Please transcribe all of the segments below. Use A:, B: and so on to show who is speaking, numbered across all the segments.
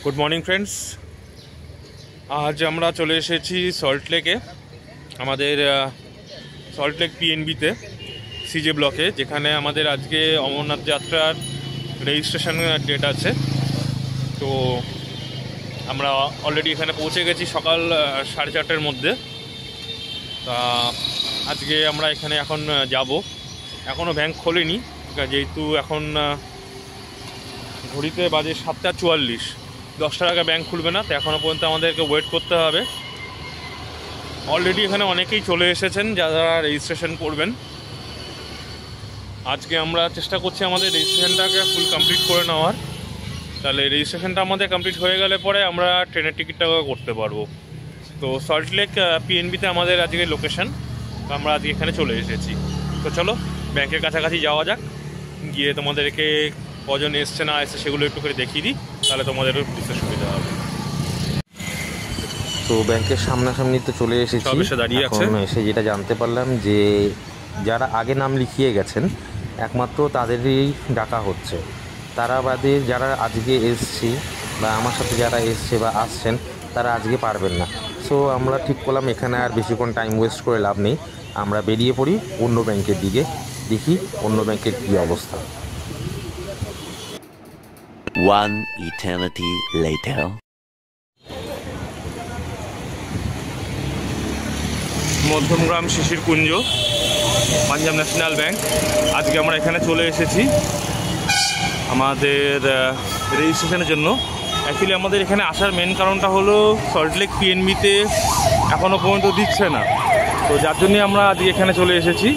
A: Good morning friends. আজ আমরা চলে এসেছি সল্টলেকে, আমাদের সল্টলেক পিএনবিতে সিজে ব্লকে, যেখানে আমাদের আজকে অমরনাথ যাত্রার রেজিস্ট্রেশন ডেট আছে। তো আমরা অলরেডি এখানে পৌঁছে গেছি সকাল 4:30টার মধ্যে। তা আজকে আমরা এখানে এখন যাব। এখনও ব্যাংক খোলেনি, যেহেতু এখন ঘড়িতে বাজে 7:44। 10টার আগে ব্যাংক খুলবে না, তো এখনও পর্যন্ত আমাদেরকে ওয়েট করতে হবে। অলরেডি এখানে অনেকেই চলে এসেছেন যারা রেজিস্ট্রেশন করবেন। আজকে আমরা চেষ্টা করছি আমাদের রেজিস্ট্রেশনটাকে ফুল কমপ্লিট করে নেওয়ার। তাহলে রেজিস্ট্রেশনটা আমাদের কমপ্লিট হয়ে গেলে পরে আমরা ট্রেনের টিকিটটাও করতে পারবো। তো সল্টলেক পিএনবিতে আমাদের আজকে লোকেশন, তো আমরা আজকে এখানে চলে এসেছি। তো চলো ব্যাংকের কাছাকাছি যাওয়া যাক, গিয়ে তোমাদেরকে কজন এসছে না এসছে সেগুলো একটু করে দেখিয়ে দিই, তাহলে তোমাদেরও বুঝতে সুবিধা হবে।
B: তো ব্যাংকের সামনাসামনি তো চলে এসেছি,
A: দাঁড়িয়ে আছে।
B: এসে যেটা জানতে পারলাম যে যারা আগে নাম লিখিয়ে গেছেন একমাত্র তাদেরই ডাকা হচ্ছে, তারা বাদে যারা আজকে এসছি বা আমার সাথে যারা এসছে বা আসছেন তারা আজকে পারবেন না। সো আমরা ঠিক করলাম এখানে আর বেশিক্ষণ টাইম ওয়েস্ট করে লাভ নেই, আমরা বেরিয়ে পড়ি অন্য ব্যাংকের দিকে, দেখি অন্য ব্যাংকের কী অবস্থা।
C: One eternity later.
A: মধ্যমগ্রাম শিশির কুঞ্জ, পাঞ্জাব ন্যাশনাল ব্যাংক। আজকে আমরা এখানে চলে এসেছি আমাদের রেজিস্ট্রেশনের জন্য। অ্যাকচুয়ালি আমাদের এখানে আসার মেন কারণটা হলো সল্টলেক পিএনবিতে এখনও পর্যন্ত দিচ্ছে না, তো যার জন্যই আমরা আজকে এখানে চলে এসেছি।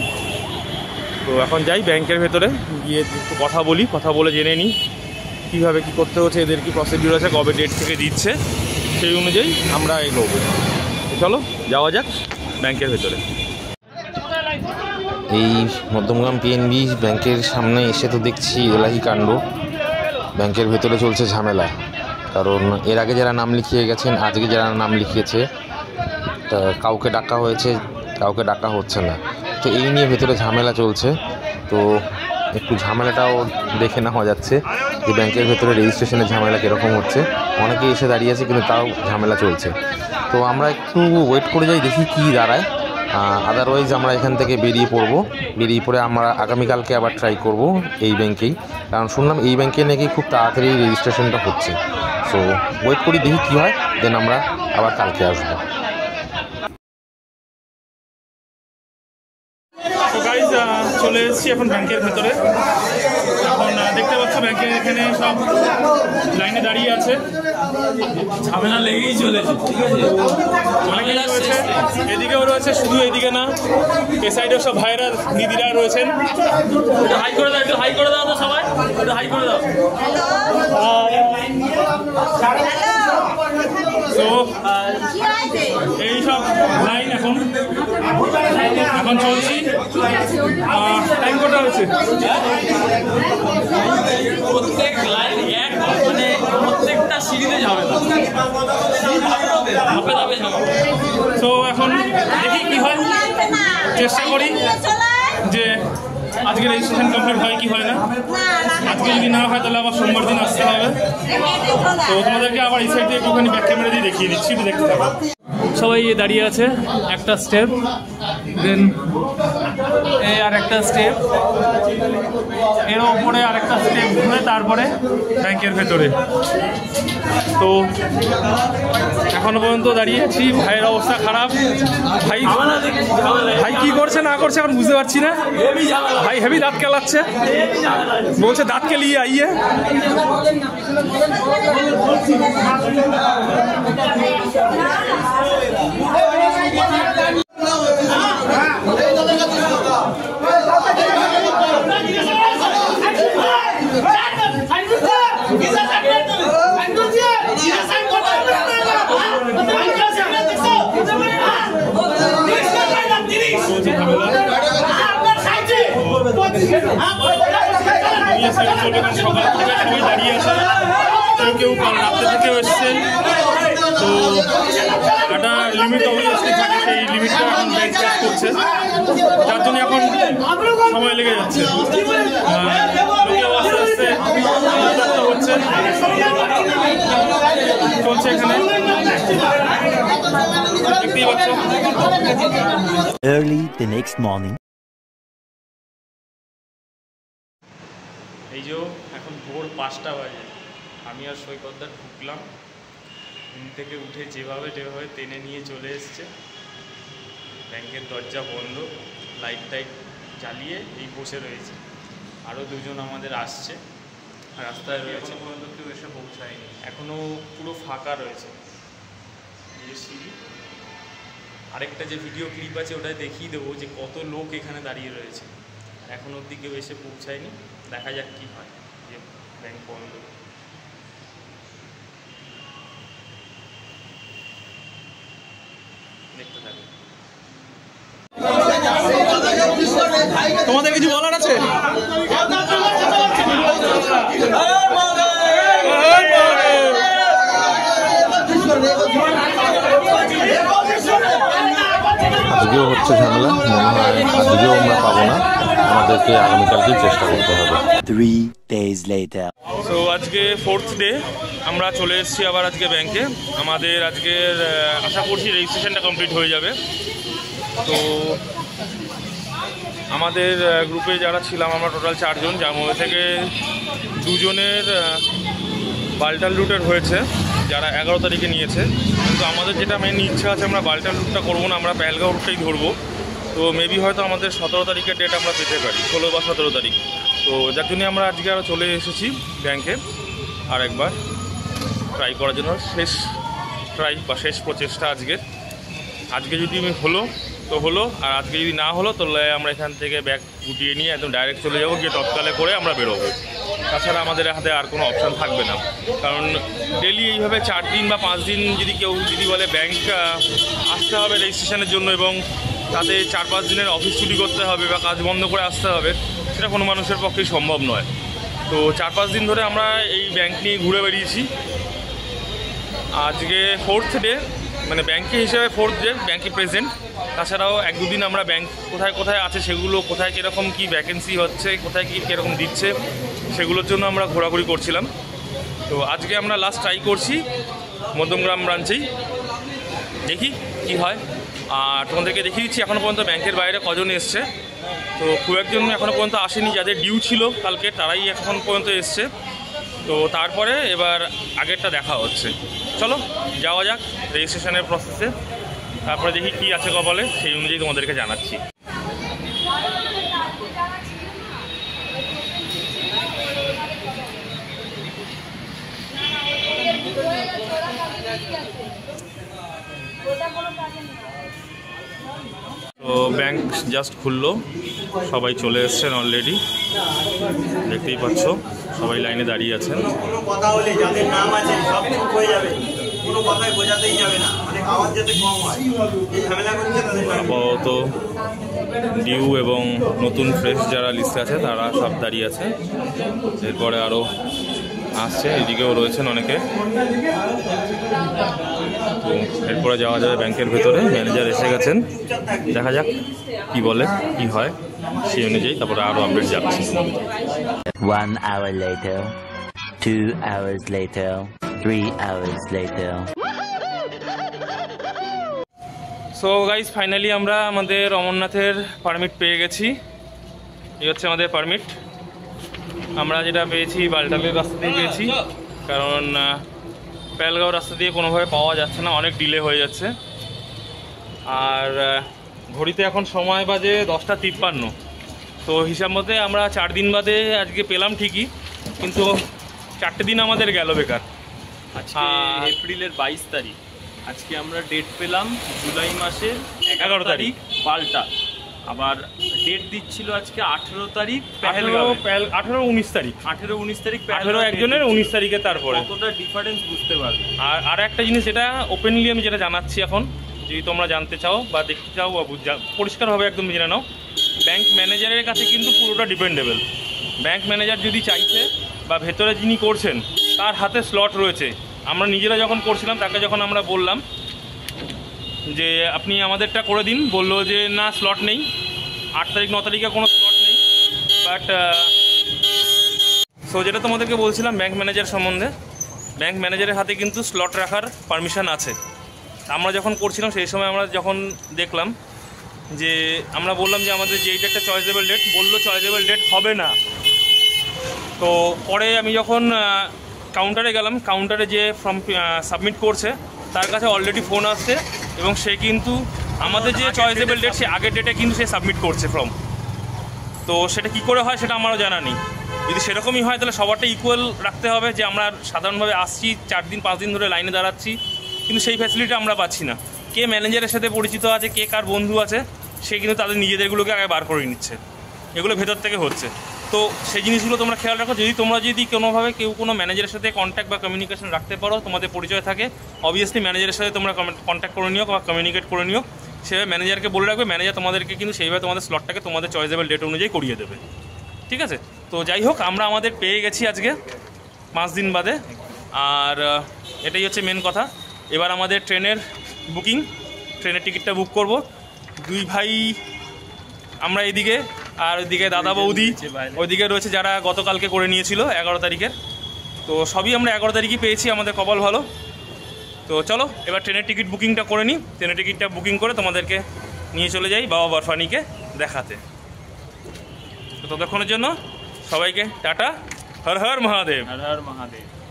A: তো এখন যাই ব্যাংকের ভেতরে, গিয়ে একটু কথা বলে জেনে নিই কীভাবে কী করতে হচ্ছে, এদের কী প্রসিডিউর আছে, কবে ডেট থেকে দিচ্ছে, সেই অনুযায়ী আমরা এগোবো। চলো যাওয়া যাক ব্যাংকের ভেতরে।
B: এই মধ্যমগ্রাম পিএনবি ব্যাংকের সামনে এসে তো দেখছি এলাহি কাণ্ড, ব্যাংকের ভেতরে চলছে ঝামেলা। কারণ এর আগে যারা নাম লিখিয়ে গেছেন, আজকে যারা নাম লিখিয়েছে, তা কাউকে ডাকা হয়েছে, কাউকে ডাকা হচ্ছে না। তো এই নিয়ে ভেতরে ঝামেলা চলছে। তো একটু ঝামেলাটাও দেখে নেওয়া যাচ্ছে যে ব্যাংকের ভেতরে রেজিস্ট্রেশনের ঝামেলা কীরকম হচ্ছে। অনেকে এসে দাঁড়িয়েছে কিন্তু তাও ঝামেলা চলছে। তো আমরা একটু ওয়েট করে যাই, দেখি কী দাঁড়ায়। আদারওয়াইজ আমরা এখান থেকে বেরিয়ে পড়ে আমরা আগামীকালকে আবার ট্রাই করব এই ব্যাংকেই, কারণ শুনলাম এই ব্যাংকে নাকি খুব তাড়াতাড়ি রেজিস্ট্রেশনটা হচ্ছে। সো ওয়েট করি, দেখি কী হয়, দেন আমরা আবার কালকে আসবো।
A: তো গাইজ চলে এসেছি এখন ব্যাংকের ভেতরে। এখন দেখতে পাচ্ছ ব্যাংকের এখানে সব লাইনে দাঁড়িয়ে আছে, ঝামেলা লেগেই চলেছে। ঠিক আছে, অনেকেই রয়েছে, এদিকেও রয়েছে, শুধু এদিকে না, এ সাইডেও সব ভাইরা দিদিরা রয়েছেন। হাই করে দাও, একটু হাই করে দাও তো সবাই, একটু হাই করে দাও। তো এই সব লাইন এখন চলছি। টাইম কটা হয়েছে?
D: প্রত্যেক লাইন এক, মানে প্রত্যেকটা সিঁড়িতে যাবে না, ধাপে ধাপে যাবে।
A: তো এখন দেখি কি হয়, চেষ্টা করি যে আজকে রেজিস্ট্রেশন কমপ্লিট হয় কি হয় না। আজকে যদি না হয় তাহলে আবার সোমবার দিন আসতে হবে। তো তোমাদেরকে আবার এই সাইডে একটুখানি ব্যাক ক্যামেরা দিয়ে দেখিয়ে দিচ্ছি, একটু দেখতে থাকো। সবাই দাঁড়িয়ে আছে, একটা স্টেপ, দেন এই আর একটা স্টেপ, এর ওপরে আর একটা স্টেপ ঘুরে তারপরে ব্যাংকের ভেতরে। তো এখনো পর্যন্ত দাঁড়িয়ে আছি, ভাইয়ের অবস্থা খারাপ। ভাই কি করছে না করছে এখন বুঝতে পারছি না। ভাই হেভি দাঁত কেলাচ্ছে, বলছে দাঁত কেলিয়ে আইয়ে। সবাই দাঁড়িয়ে আছে, কেউ কাল রাত্রে থেকেও এসছেন। তো একটা লিমিট অবভিয়াসলি থাকে, সেই লিমিটটা এখন ব্যাংক চেক করছে, যার জন্য এখন সময় লেগে যাচ্ছে। লোকেও আস্তে আস্তে হচ্ছে, চলছে এখানে, দেখতেই পাচ্ছ।
C: Early the next morning.
A: এই যে এখন ভোর 5টা বাজে, আমি আর সৈকতদার ঢুকলাম, ঘুম থেকে উঠে যেভাবে টেনে নিয়ে চলে এসছে। ব্যাংকের দরজা বন্ধ, লাইট টাইট জ্বালিয়ে এই বসে রয়েছে। আরও দুজন আমাদের আসছে, রাস্তায় রয়েছে, পর্যন্ত কেউ এসে পৌঁছায়নি, এখনও পুরো ফাঁকা রয়েছে। এই সিঁড়ি, আরেকটা যে ভিডিও ক্লিপ আছে ওটাই দেখিয়ে দেবো যে কত লোক এখানে দাঁড়িয়ে রয়েছে, এখন অবধি কেউ এসে পৌঁছায়নি। দেখা যাক কী হয়, যে ব্যাংক বন্ধ। দেখতে থাকবে। তোমাদের কিছু বলার আছে?
B: আজকেও হচ্ছে ঝামেলা, মনে হয় আজকেও আমরা পাবো না, আমাদেরকে আগামীকালকেই চেষ্টা করতে হবে।
C: 3 days later.
A: সো আজকে 4th ডে, আমরা চলে এসেছি আবার আজকে ব্যাংকে। আমাদের আজকের আশা করছি রেজিস্ট্রেশনটা কমপ্লিট হয়ে যাবে। তো আমাদের গ্রুপে যারা ছিলাম আমরা টোটাল 4 জন, যার মধ্যে থেকে 2 জনের বাল্টাল রুটের হয়েছে, যারা 11 তারিখে নিয়েছে। কিন্তু আমাদের যেটা মেন ইচ্ছা আছে, আমরা বাল্টাল রুটটা করবো না, আমরা পেহেলগাঁও রুটটাই ধরবো। তো মেবি হয়তো আমাদের 17 তারিখের ডেট আমরা পেতে পারি, 16 বা 17 তারিখ। তো যার জন্য আমরা আজকে আরও চলে এসেছি ব্যাংকে আর একবার ট্রাই করার জন্য, শেষ ট্রাই বা শেষ প্রচেষ্টা আজকে যদি হলো তো হলো, আর আজকে যদি না হলো তাহলে আমরা এখান থেকে ব্যাগ গুটিয়ে নিয়ে একদম ডাইরেক্ট চলে যাবো, গিয়ে তৎকালে করে আমরা বেরোবো। তাছাড়া আমাদের হাতে আর কোনো অপশান থাকবে না, কারণ ডেলি এইভাবে 4 দিন বা 5 দিন কেউ বলে ব্যাংক আসতে হবে রেজিস্ট্রেশনের জন্য, এবং তাতে 4-5 দিনের অফিস ছুটি করতে হবে বা কাজ বন্ধ করে আসতে হবে, সেটা কোনো মানুষের পক্ষেই সম্ভব নয়। তো 4-5 দিন ধরে আমরা এই ব্যাংক নিয়ে ঘুরে বেরিয়েছি। আজকে 4th ডে, মানে ব্যাংকে হিসেবে 4th ডে, ব্যাংকে প্রেজেন্ট। তাছাড়াও 1-2 দিন আমরা ব্যাংক কোথায় কোথায় আছে সেগুলো, কোথায় কীরকম কী ভ্যাকেন্সি হচ্ছে, কোথায় কী কীরকম দিচ্ছে, সেগুলোর জন্য আমরা ঘোরাঘুরি করছিলাম। তো আজকে আমরা লাস্ট ট্রাই করছি মধ্যমগ্রাম ব্রাঞ্চেই, দেখি কি হয়। আর তোমাদেরকে দেখিয়ে দিচ্ছি এখনও পর্যন্ত ব্যাংকের বাইরে কজন এসছে। তো খুব একজন এখনও পর্যন্ত আসেনি, যাদের ডিউ ছিল কালকে তারাই এখন পর্যন্ত এসছে। তো তারপরে এবার আগেরটা দেখা হচ্ছে। চলো যাওয়া যাক রেজিস্ট্রেশনের প্রসেসে, তারপরে দেখি কি আছে কপালে, সেই অনুযায়ী তোমাদেরকে জানাচ্ছি। তো ব্যাংক জাস্ট খুললো, সবাই চলে এসছেন অলরেডি, দেখতেই পাচ্ছ সবাই লাইনে দাঁড়িয়ে আছেন।
E: কথা বলি, যাদের নাম আছে সব ঠিক হয়ে যাবে, কোনো কথাই বোঝাতেই যাবে না, মানে আওয়াজ যাতে কম হয়, এই ঝামেলা করছে তাদের।
A: আপাতত ডিউ এবং নতুন ফ্রেশ যারা লিস্টে আছে তারা সব দাঁড়িয়ে আছে, এরপরে আরও আসছে, এদিকেও রয়েছেন অনেকে। তো এরপরে যাওয়া যাবে ব্যাংকের ভেতরে, ম্যানেজার এসে গেছেন, দেখা যাক কি বলে কি হয়, সেই অনুযায়ী তারপরে আরও আপডেট যাচ্ছে।
C: 1 hour later, 2 hours later, 3 hours later.
A: So guys, finally আমরা আমাদের অমরনাথের পারমিট পেয়ে গেছি। এই হচ্ছে আমাদের পারমিট। আমরা যেটা পেয়েছি বালটালের রাস্তা দিয়ে পেয়েছি, কারণ পেহেলগাঁও রাস্তা দিয়ে কোনোভাবে পাওয়া যাচ্ছে না, অনেক ডিলে হয়ে যাচ্ছে। আর ঘড়িতে এখন সময় বাজে 10:53। তো হিসাব মতে আমরা 4 দিন বাদে আজকে পেলাম ঠিকই, কিন্তু 4টে দিন আমাদের গেল বেকার।
D: আজকে এপ্রিলের 22 তারিখ, আজকে আমরা ডেট পেলাম জুলাই মাসের
A: 11 তারিখ
D: পাল্টা। আবার ডেট দিচ্ছিল আজকে 18 তারিখ,
A: 18-19 তারিখ,
D: 18-19 তারিখ,
A: 18 একজনের, 19 তারিখে তারপরে।
D: কতটা ডিফারেন্স বুঝতে পারবে।
A: আর একটা জিনিস যেটা ওপেনলি আমি যেটা জানাচ্ছি এখন, যদি তোমরা জানতে চাও বা দেখতে চাও বা পরিষ্কারভাবে একদম জেনে নাও, ব্যাংক ম্যানেজারের কাছে কিন্তু পুরোটা ডিপেন্ডেবল। ব্যাংক ম্যানেজার যদি চাইছে বা ভেতরে যিনি করছেন তার হাতে স্লট রয়েছে। আমরা নিজেরা যখন করছিলাম তাকে যখন আমরা বললাম যে আপনি আমাদেরটা করে দিন, বললো যে না স্লট নেই, 8 তারিখ 9 তারিখে কোনো স্লট নেই। বাট সো যেটা তোমাদেরকে বলছিলাম ব্যাংক ম্যানেজার সম্বন্ধে, ব্যাংক ম্যানেজারের হাতে কিন্তু স্লট রাখার পারমিশন আছে। আমরা যখন করছিলাম সেই সময় আমরা যখন দেখলাম যে আমরা বললাম যে আমাদের যে এইটা একটা চয়েসেবল ডেট, বললো চয়েসেবল ডেট হবে না। তো পরে আমি যখন কাউন্টারে গেলাম, কাউন্টারে যে ফর্ম সাবমিট করছে তার কাছে অলরেডি ফোন আসছে এবং সে কিন্তু আমাদের যে চয়েসেবল ডেট সে আগের ডেটে কিন্তু সে সাবমিট করছে ফর্ম। তো সেটা কি করে হয় সেটা আমারও জানা নেই। যদি সেরকমই হয় তাহলে সবারটা ইকুয়াল রাখতে হবে, যে আমরা সাধারণভাবে আসছি 4 দিন 5 দিন ধরে লাইনে দাঁড়াচ্ছি, কিন্তু সেই ফ্যাসিলিটি আমরা পাচ্ছি না। কে ম্যানেজারের সাথে পরিচিত আছে, কে কার বন্ধু আছে, সে কিন্তু তাদের নিজেদেরগুলোকে আগে বার করে নিচ্ছে, এগুলো ভেতর থেকে হচ্ছে। তো সেই জিনিসগুলো তোমরা খেয়াল রাখো। তোমরা যদি কোনোভাবে কেউ কোনো ম্যানেজারের সাথে কন্ট্যাক্ট বা কমিউনিকেশন রাখতে পারো, তোমাদের পরিচয় থাকে, অবভিয়াসলি ম্যানেজারের সাথে তোমরা কন্ট্যাক্ট করে নিও বা কমিউনিকেট করে নিও। সেভাবে ম্যানেজারকে বলে রাখবে, ম্যানেজার তোমাদেরকে কিন্তু সেইভাবে তোমাদের স্লটটাকে তোমাদের চয়েসেবল ডেট অনুযায়ী করিয়ে দেবে। ঠিক আছে? তো যাই হোক, আমরা আমাদের পেয়ে গেছি আজকে 5 দিন বাদে, আর এটাই হচ্ছে মেন কথা। এবার আমাদের ট্রেনের বুকিং, ট্রেনের টিকিটটা বুক করব। 2 ভাই আমরা এইদিকে, আর ওইদিকে দাদা বৌদি ওইদিকে রয়েছে যারা গতকালকে করে নিয়েছিল 11 তারিখের। তো সবই আমরা 11 তারিখই পেয়েছি, আমাদের কপাল ভালো। তো চলো এবার ট্রেনের টিকিট বুকিংটা করে নিই। ট্রেনের টিকিটটা বুকিং করে তোমাদেরকে নিয়ে চলে যাই বাবা বরফানিকে দেখাতে। তো ততক্ষণের জন্য সবাইকে টাটা, হর হর মহাদেব।
D: হর হর মহাদেব।